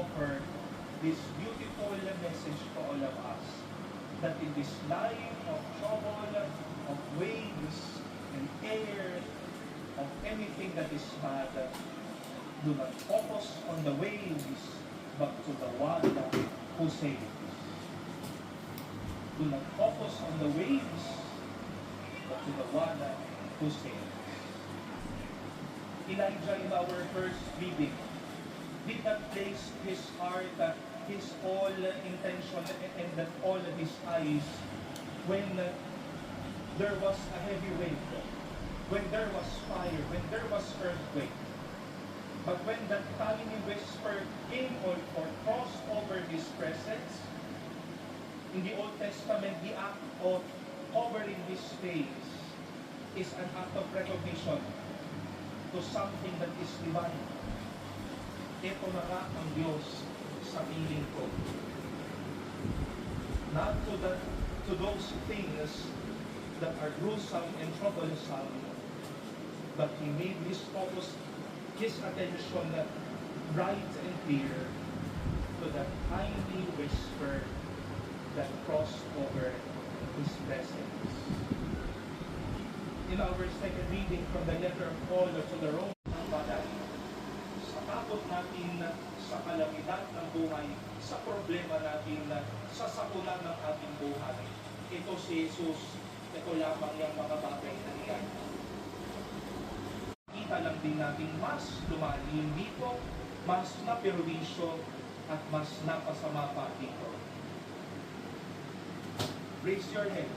offer this beautiful message to all of us, that in this life of trouble, of waves and air, of anything that is bad, do not focus on the waves, but to the one who saves. Do not focus on the waves, but to the one who saves. Elijah, in our first reading, did not place his heart, his all intention, and that all his eyes when there was a heavy wave, when there was fire, when there was earthquake. But when that tiny whisper came or crossed over his presence, in the Old Testament, the act of covering his face is an act of recognition to something that is divine. Ito na nga ang Diyos sa piling ko. Not to those things that are gruesome and troublesome, but he made his focus, his attention bright and clear to that tiny whisper that crossed over his presence. In our second reading from the letter of Paul to the Romans, sa takot natin sa kalamidad ng buhay, sa problema natin, sa sakulan ng ating buhay, ito si Jesus, ito lamang yung mga bagay na yan. Kita lang din natin mas lumalim dito, mas napirwisyo, at mas napasama pa dito. Raise your head.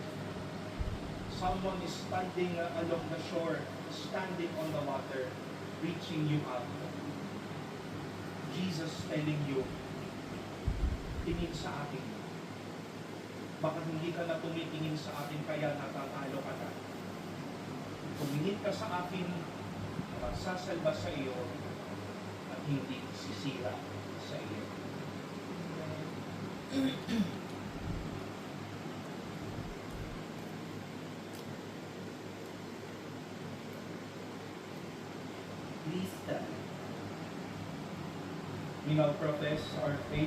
Someone is standing along the shore, standing on the water, reaching you out. Jesus telling you, tingin sa akin. Baka hindi ka na tumitingin sa akin, kaya natatalo ka na. Tumingin ka sa akin, magsasalba sa iyo, at hindi sisira sa iyo. Please stand. We now profess our faith.